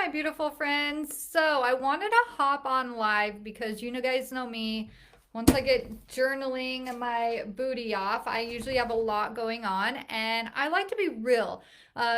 my beautiful friends. So, I wanted to hop on live because you know, guys know me. Once I get journaling my booty off, I usually have a lot going on and I like to be real.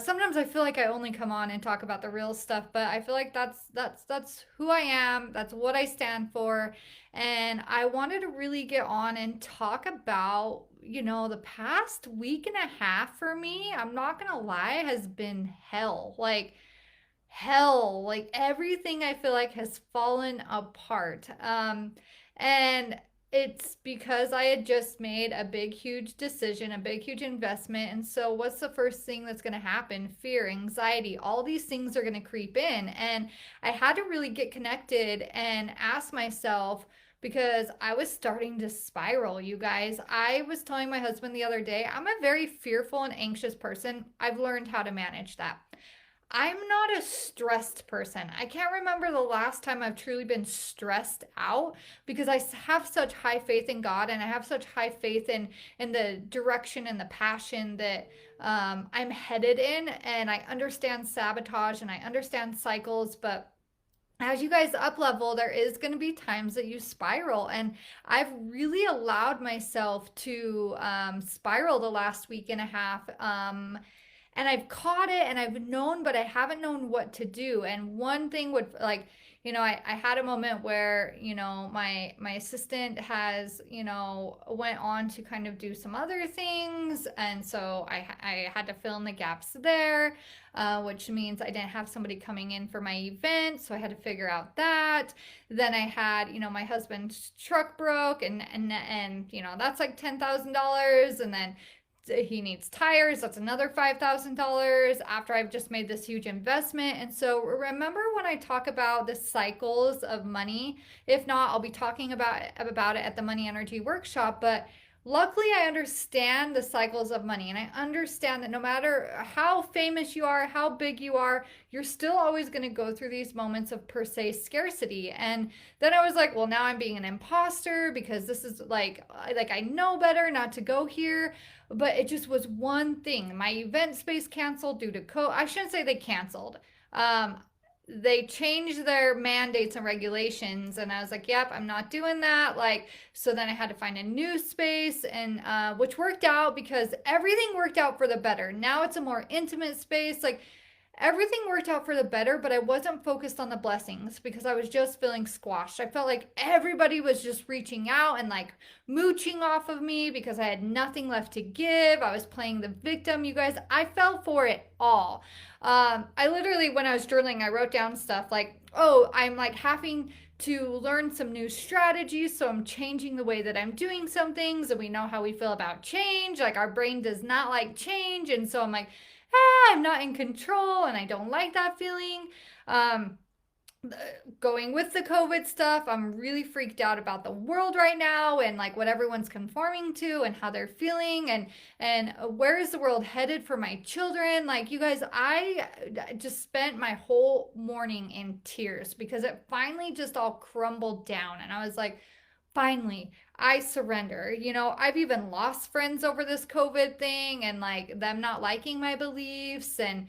Sometimes I feel like I only come on and talk about the real stuff, but I feel like that's who I am. That's what I stand for. And I wanted to really get on and talk about, the past week and a half for me, I'm not gonna lie, has been hell. Like hell. Like everything I feel like has fallen apart. And it's because I had just made a big, huge decision, a big, huge investment. And so, what's the first thing that's going to happen? Fear, anxiety, all these things are going to creep in. And I had to really get connected and ask myself, because I was starting to spiral, you guys. I was telling my husband the other day, I'm a very fearful and anxious person. I've learned how to manage that. I'm not a stressed person. I can't remember the last time I've truly been stressed out because I have such high faith in God and I have such high faith in the direction and the passion that I'm headed in. And I understand sabotage and I understand cycles, but as you guys up level, there is going to be times that you spiral. And I've really allowed myself to spiral the last week and a half. And I've caught it and I've known, but I haven't known what to do. And one thing would like, I had a moment where, my assistant has, went on to kind of do some other things. And so I had to fill in the gaps there, which means I didn't have somebody coming in for my event. So I had to figure out that. Then I had, my husband's truck broke and that's like $10,000. And then he needs tires, that's another $5,000 after I've just made this huge investment. And so remember when I talk about the cycles of money, if not, I'll be talking about it at the money energy workshop. But luckily I understand the cycles of money, and I understand that no matter how famous you are, how big you are, you're still always going to go through these moments of per se scarcity. And then I was like, well, now I'm being an imposter because this is like I know better not to go here. But it just was one thing. My event space canceled due to COVID. I shouldn't say they canceled. They changed their mandates and regulations, and I was like, yep, I'm not doing that. Like, so then I had to find a new space, and which worked out because everything worked out for the better. Now it's a more intimate space. Like, everything worked out for the better, but I wasn't focused on the blessings because I was just feeling squashed. I felt like everybody was just reaching out and like mooching off of me because I had nothing left to give. I was playing the victim, you guys. I fell for it all. I literally, when I was journaling, I wrote down stuff like, oh, I'm like having to learn some new strategies. So I'm changing the way that I'm doing some things. And we know how we feel about change. Like our brain does not like change. And so I'm like, I'm not in control and I don't like that feeling. Um, Going with the COVID stuff, I'm really freaked out about the world right now and like what everyone's conforming to and how they're feeling and where is the world headed for my children? Like you guys, I just spent my whole morning in tears because it finally just all crumbled down and I was like, finally, I surrender. I've even lost friends over this COVID thing and like them not liking my beliefs and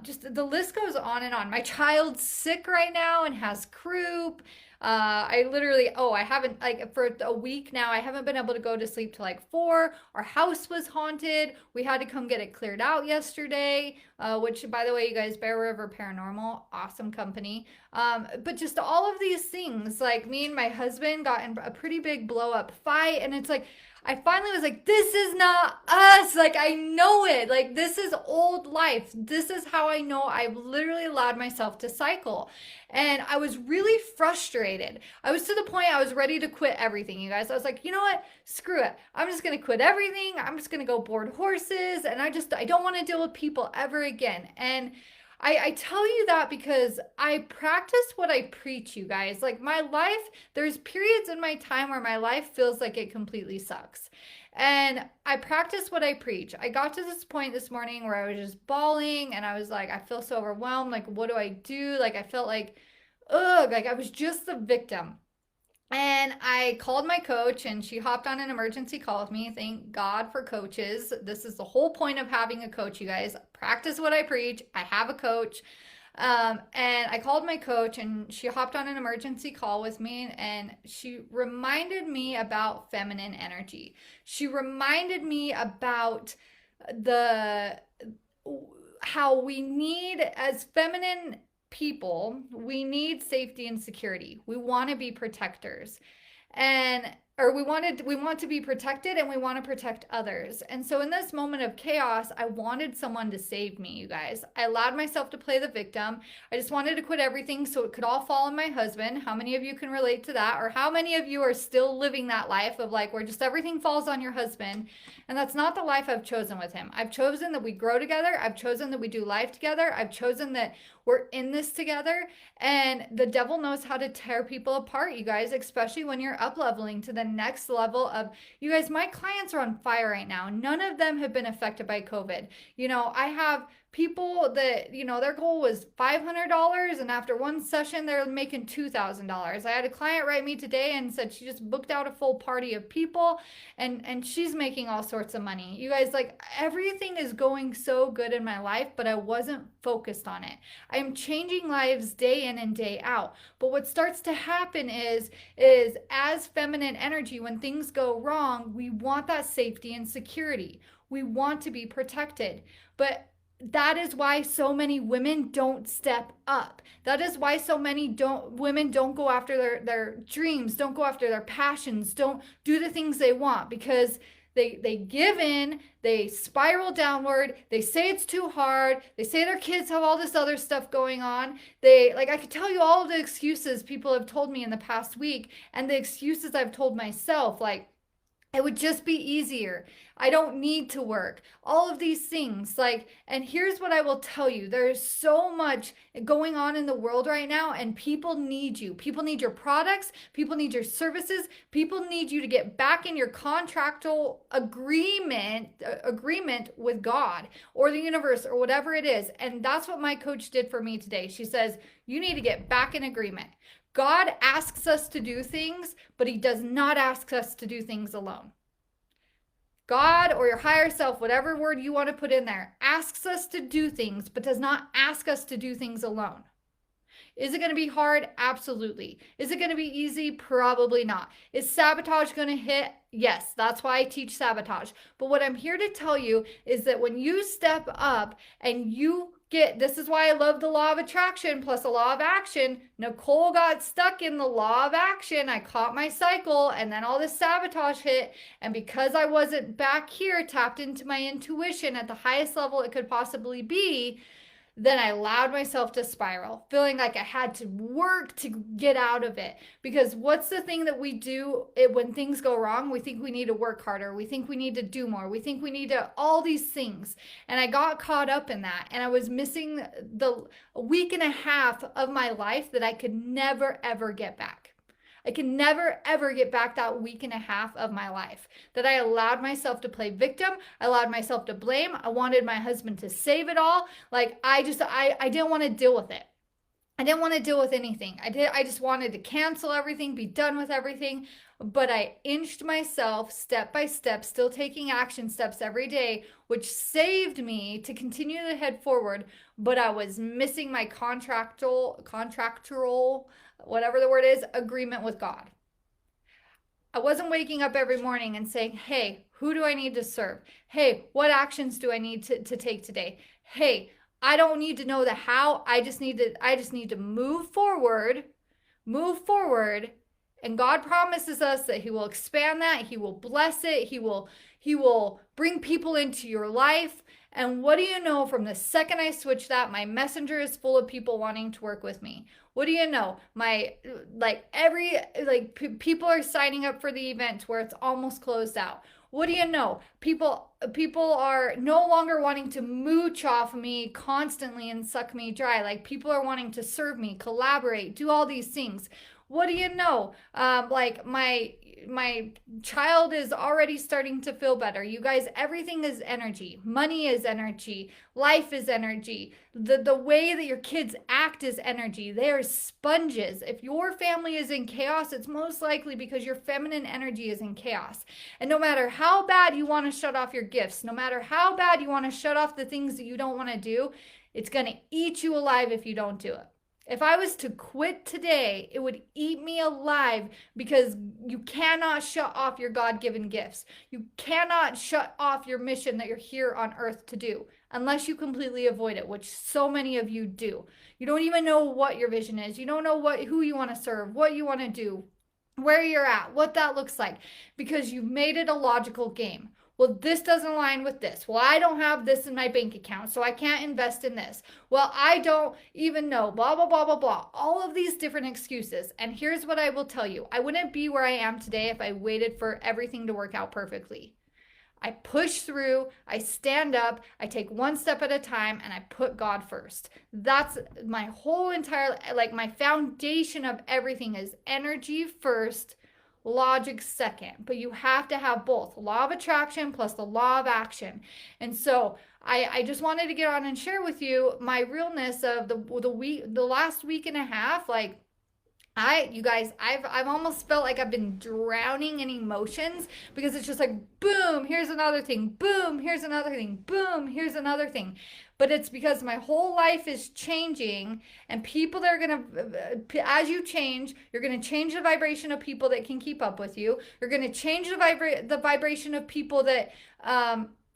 just the list goes on and on. My child's sick right now and has croup. I literally, I haven't, like, for a week now, I haven't been able to go to sleep till like 4. Our house was haunted. We had to come get it cleared out yesterday, which, by the way, you guys, Bear River Paranormal, awesome company. But just all of these things, like me and my husband got in a pretty big blow up fight, and it's like, I finally was like, this is not us. Like, I know it. Like, this is old life. This is how I know I've literally allowed myself to cycle. And I was really frustrated. I was to the point I was ready to quit everything, you guys. I was like, you know what? Screw it. I'm just going to quit everything. I'm just going to go board horses. And I don't want to deal with people ever again. And I tell you that because I practice what I preach, you guys. Like my life, there's periods in my time where my life feels like it completely sucks. And I practice what I preach. I got to this point this morning where I was just bawling and I was like, I feel so overwhelmed. Like, what do I do? Like, I felt like, ugh, like I was just the victim. And I called my coach and she hopped on an emergency call with me. Thank God for coaches. This is the whole point of having a coach, you guys. Practice what I preach. I have a coach. And I called my coach, and she hopped on an emergency call with me, and she reminded me about feminine energy. She reminded me about the how we need, as feminine people, we need safety and security. We want to be protectors, and or we want to be protected, and we want to protect others. And so in this moment of chaos, I wanted someone to save me, you guys. I allowed myself to play the victim. I just wanted to quit everything so it could all fall on my husband. How many of you can relate to that? Or how many of you are still living that life of like where just everything falls on your husband? And that's not the life I've chosen with him. I've chosen that we grow together. I've chosen that we do life together. I've chosen that we're in this together. And the devil knows how to tear people apart, you guys, especially when you're up leveling to the next level of, you guys, my clients are on fire right now. None of them have been affected by COVID. I have people that, their goal was $500, and after one session, they're making $2,000. I had a client write me today and said she just booked out a full party of people, and she's making all sorts of money. You guys, like, everything is going so good in my life, but I wasn't focused on it. I am changing lives day in and day out. But what starts to happen is as feminine energy, when things go wrong, we want that safety and security. We want to be protected. But that is why so many women don't step up. That is why so many women don't go after their dreams, don't go after their passions, don't do the things they want, because they give in, they spiral downward, they say it's too hard, they say their kids have all this other stuff going on. I could tell you all of the excuses people have told me in the past week, and the excuses I've told myself, like, it would just be easier. I don't need to work. All of these things. And here's what I will tell you. There's so much going on in the world right now, and people need you. People need your products. People need your services. People need you to get back in your contractual agreement with God or the universe or whatever it is. And that's what my coach did for me today. She says, you need to get back in agreement. God asks us to do things, but he does not ask us to do things alone. God, or your higher self, whatever word you want to put in there, asks us to do things, but does not ask us to do things alone. Is it going to be hard? Absolutely. Is it going to be easy? Probably not. Is sabotage going to hit? Yes, that's why I teach sabotage. But what I'm here to tell you is that when you step up and this is why I love the law of attraction plus the law of action. Nicole got stuck in the law of action. I caught my cycle, and then all this sabotage hit. And because I wasn't back here tapped into my intuition at the highest level it could possibly be, then I allowed myself to spiral, feeling like I had to work to get out of it. Because what's the thing that we do when things go wrong? We think we need to work harder. We think we need to do more. We think we need to, all these things. And I got caught up in that. And I was missing the week and a half of my life that I could never, ever get back. I can never, ever get back that week and a half of my life that I allowed myself to play victim. I allowed myself to blame. I wanted my husband to save it all. I didn't want to deal with it. I didn't want to deal with anything. I just wanted to cancel everything, be done with everything. But I inched myself step by step, still taking action steps every day, which saved me to continue to head forward. But I was missing my contractual, whatever the word is, agreement with God. I wasn't waking up every morning and saying, hey, who do I need to serve? Hey, what actions do I need to take today? Hey, I don't need to know the how. I just need to move forward. And God promises us that he will expand that. He will bless it. He will bring people into your life. And what do you know, from the second I switched that, my messenger is full of people wanting to work with me. What do you know? People are signing up for the event where it's almost closed out. What do you know? People are no longer wanting to mooch off me constantly and suck me dry. People are wanting to serve me, collaborate, do all these things. What do you know? My child is already starting to feel better. You guys, everything is energy. Money is energy. Life is energy. The way that your kids act is energy. They are sponges. If your family is in chaos, it's most likely because your feminine energy is in chaos. And no matter how bad you want to shut off your gifts, no matter how bad you want to shut off the things that you don't want to do, It's going to eat you alive if you don't do it. If I was to quit today, it would eat me alive because you cannot shut off your God given gifts. You cannot shut off your mission that you're here on earth to do unless you completely avoid it, which so many of you do. You don't even know what your vision is. You don't know who you want to serve, what you want to do, where you're at, what that looks like, because you've made it a logical game. Well, this doesn't align with this. Well, I don't have this in my bank account, so I can't invest in this. Well, I don't even know, blah, blah, blah, blah, blah. All of these different excuses. And here's what I will tell you. I wouldn't be where I am today if I waited for everything to work out perfectly. I push through, I stand up, I take one step at a time, and I put God first. That's my whole entire, like my foundation of everything is energy first, logic second. But you have to have both law of attraction plus the law of action. And so I just wanted to get on and share with you my realness of the last week and a half. Like, you guys, I've almost felt like I've been drowning in emotions because it's just like, boom, here's another thing, boom, here's another thing, boom, here's another thing. But it's because my whole life is changing, and people that are as you change, you're gonna change the vibration of people that can keep up with you. You're gonna change the vibration of people that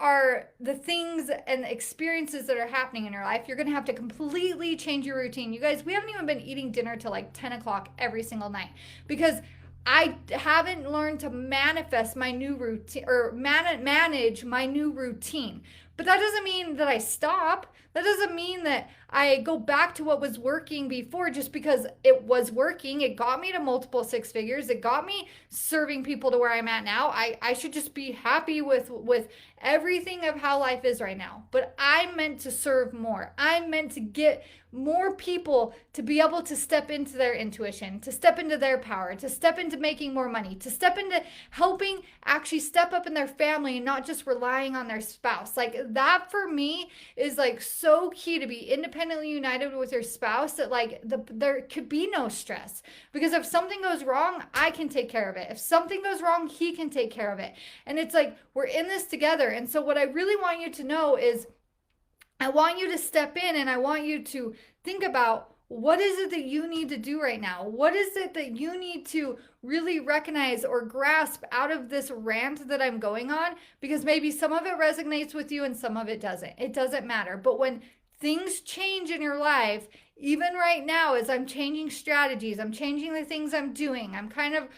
are the things and experiences that are happening in your life. You're going to have to completely change your routine. You guys, we haven't even been eating dinner till like 10 o'clock every single night because I haven't learned to manifest my new routine or manage my new routine. But that doesn't mean that I stop. That doesn't mean that I go back to what was working before just because it was working. It got me to multiple six figures. It got me serving people to where I'm at now. I should just be happy with everything of how life is right now. But I'm meant to serve more. I'm meant to get more people to be able to step into their intuition, to step into their power, to step into making more money, to step into helping actually step up in their family and not just relying on their spouse. Like that for me is like so key, to be independently united with your spouse, that like there could be no stress, because if something goes wrong, I can take care of it. If something goes wrong, he can take care of it. And it's like we're in this together. And so what I really want you to know is I want you to step in and I want you to think about, what is it that you need to do right now? What is it that you need to really recognize or grasp out of this rant that I'm going on? Because maybe some of it resonates with you and some of it doesn't. It doesn't matter. But when things change in your life, even right now, as I'm changing strategies, I'm changing the things I'm doing, I'm kind of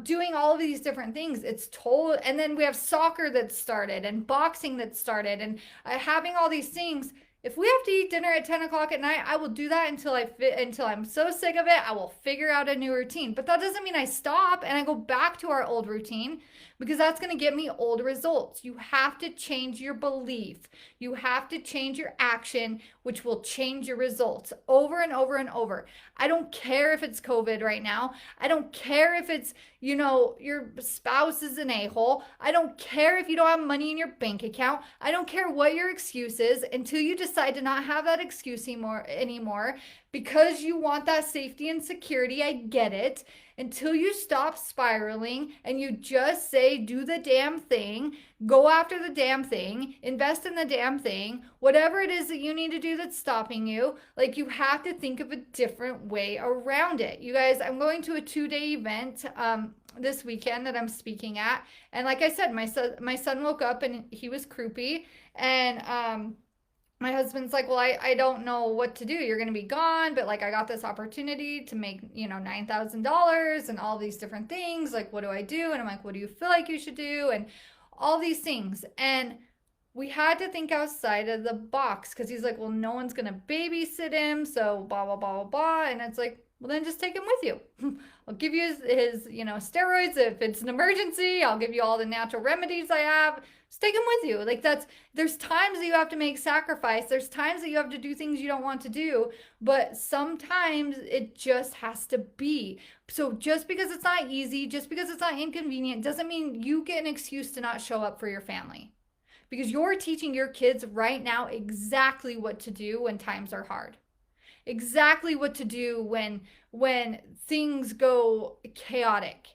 doing all of these different things. It's total. And then we have soccer that started and boxing that started and having all these things. If we have to eat dinner at 10 o'clock at night, I will do that until I'm so sick of it. I will figure out a new routine. But that doesn't mean I stop and I go back to our old routine, because that's going to get me old results. You have to change your belief. You have to change your action, which will change your results over and over and over. I don't care if it's COVID right now. I don't care if it's, your spouse is an a-hole. I don't care if you don't have money in your bank account. I don't care what your excuse is until you decide to not have that excuse anymore because you want that safety and security. I get it. Until you stop spiraling and you just say, do the damn thing, go after the damn thing, invest in the damn thing, whatever it is that you need to do that's stopping you, like you have to think of a different way around it. You guys, I'm going to a 2-day event this weekend that I'm speaking at. And like I said, my son woke up and he was croupy, and my husband's like, well, I don't know what to do. You're going to be gone, but like I got this opportunity to make, $9,000 and all these different things. Like, what do I do? And I'm like, what do you feel like you should do? And all these things. And we had to think outside of the box, because he's like, well, no one's going to babysit him. So blah, blah, blah, blah, blah. And it's like, well, then just take him with you. I'll give you his steroids if it's an emergency. I'll give you all the natural remedies I have. Just take him with you. Like there's times that you have to make sacrifice. There's times that you have to do things you don't want to do, but sometimes it just has to be. So just because it's not easy, just because it's not inconvenient, doesn't mean you get an excuse to not show up for your family. Because you're teaching your kids right now exactly what to do when times are hard. Exactly what to do when things go chaotic.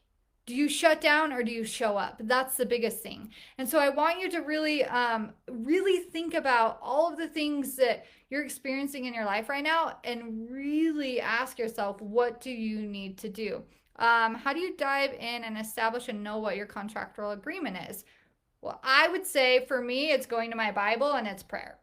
Do you shut down or do you show up? That's the biggest thing. And so I want you to really think about all of the things that you're experiencing in your life right now and really ask yourself, what do you need to do? How do you dive in and establish and know what your contractual agreement is? Well, I would say for me, it's going to my Bible and it's prayer,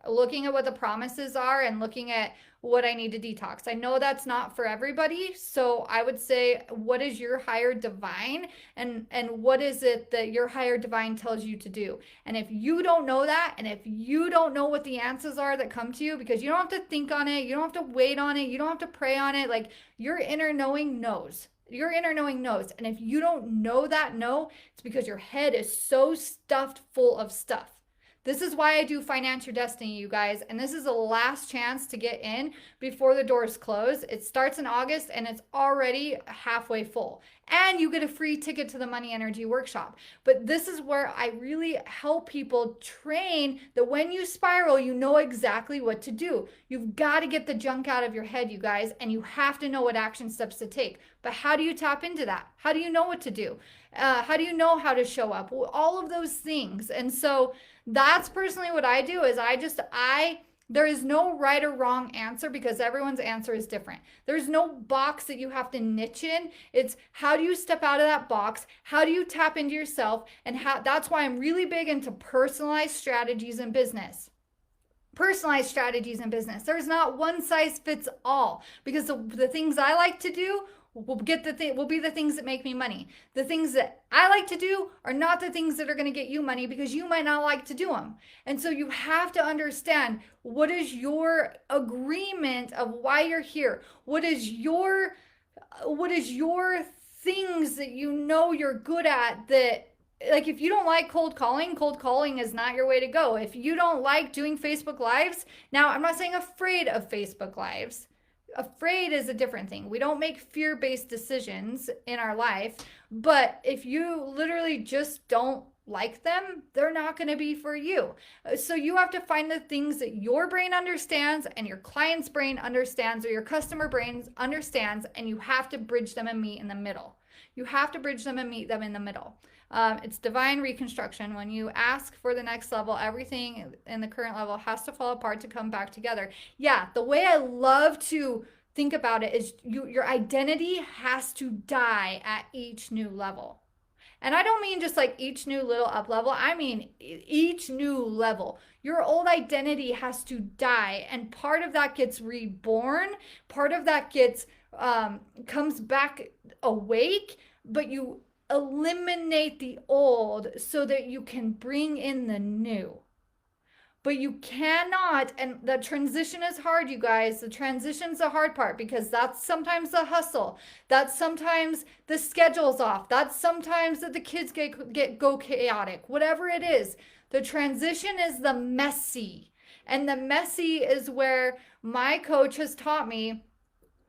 looking at what the promises are and looking at what I need to detox. I know that's not for everybody, so I would say, what is your higher divine, and what is it that your higher divine tells you to do? And if you don't know that, and if you don't know what the answers are that come to you, because you don't have to think on it, you don't have to wait on it, you don't have to pray on it, like your inner knowing knows. Your inner knowing knows. And if you don't know that, it's because your head is so stuffed full of stuff. This is why I do Finance Your Destiny, you guys. And this is the last chance to get in before the doors close. It starts in August and it's already halfway full. And you get a free ticket to the Money Energy Workshop. But this is where I really help people train that when you spiral, you know exactly what to do. You've got to get the junk out of your head, you guys, and you have to know what action steps to take. But how do you tap into that? How do you know what to do? How do you know how to show up? All of those things. And so that's personally what I do is there is no right or wrong answer because everyone's answer is different. There's no box that you have to niche in. It's how do you step out of that box? How do you tap into yourself? And that's why I'm really big into personalized strategies in business. Personalized strategies in business. There's not one size fits all because the things I like to do will be the things that make me money. The things that I like to do are not the things that are going to get you money because you might not like to do them. And so you have to understand, what is your agreement of why you're here? What is your things that you know you're good at, that like if you don't like cold calling is not your way to go. If you don't like doing Facebook Lives, now I'm not saying afraid of Facebook Lives. Afraid is a different thing. We don't make fear-based decisions in our life, but if you literally just don't like them, they're not going to be for you. So you have to find the things that your brain understands and your client's brain understands or your customer brain understands, and you have to bridge them and meet in the middle. You have to bridge them and meet them in the middle. It's divine reconstruction. When you ask for the next level, everything in the current level has to fall apart to come back together. Yeah, the way I love to think about it is your identity has to die at each new level. And I don't mean just like each new little up level. I mean each new level. Your old identity has to die, and part of that gets reborn. Part of that gets comes back awake, but you eliminate the old so that you can bring in the new. But you cannot, and the transition is hard, you guys. The transition's the hard part because that's sometimes the hustle. That's sometimes the schedule's off. That's sometimes that the kids go chaotic. Whatever it is, the transition is the messy. And the messy is where my coach has taught me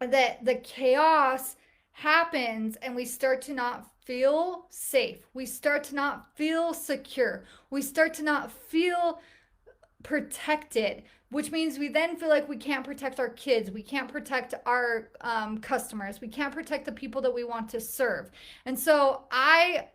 that the chaos happens and we start to not feel safe. We start to not feel secure. We start to not feel protected, which means we then feel like we can't protect our kids. We can't protect our customers. We can't protect the people that we want to serve. And so I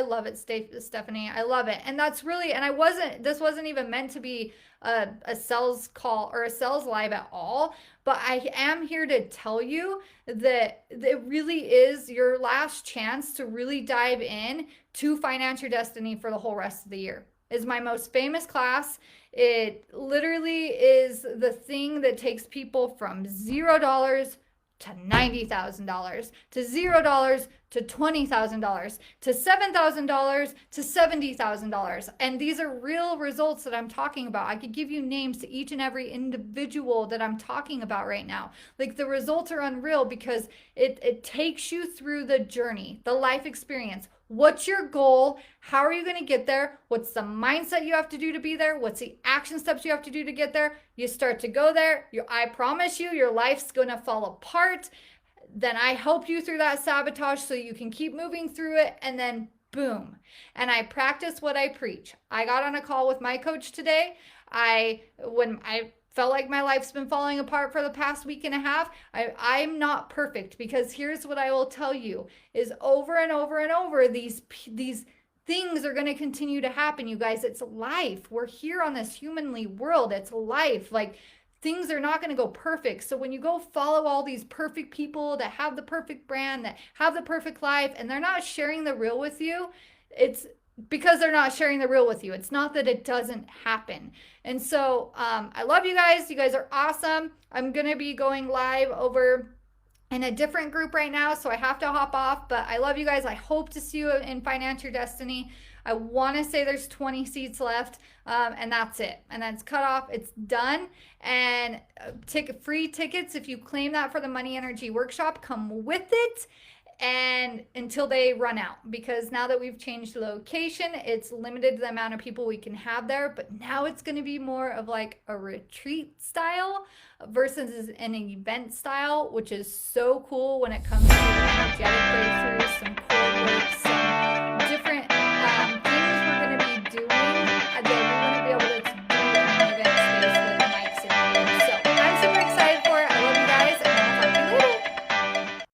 love it, Stephanie. I love it. And that's really, and this wasn't even meant to be a sales call or a sales live at all, but I am here to tell you that it really is your last chance to really dive in to Finance Your Destiny for the whole rest of the year. It's my most famous class. It literally is the thing that takes people from $0 to $90,000, to $0 to $20,000, to $7,000 to $70,000. And these are real results that I'm talking about. I could give you names to each and every individual that I'm talking about right now. Like, the results are unreal because it takes you through the journey, the life experience. What's your goal? How are you going to get there? What's the mindset you have to do to be there? What's the action steps you have to do to get there? You start to go there. I promise you, your life's going to fall apart. Then I help you through that sabotage so you can keep moving through it, and then boom. And I practice what I preach. I got on a call with my coach today. When I felt like my life's been falling apart for the past week and a half. I'm not perfect, because here's what I will tell you is over and over and over, these things are going to continue to happen, you guys. It's life. We're here on this humanly world. It's life. Like, things are not going to go perfect. So when you go follow all these perfect people that have the perfect brand, that have the perfect life, and they're not sharing the real with you, it's because they're not sharing the real with you. It's not that it doesn't happen. And so I love you guys. You guys are awesome. I'm going to be going live over in a different group right now, so I have to hop off, but I love you guys. I hope to see you in Finance Your Destiny. I want to say there's 20 seats left, and that's it. And that's cut off. It's done. And free tickets, if you claim that for the Money Energy Workshop, come with it, and until they run out, because now that we've changed the location, it's limited the amount of people we can have there. But now it's going to be more of like a retreat style versus an event style, which is so cool when it comes to energetic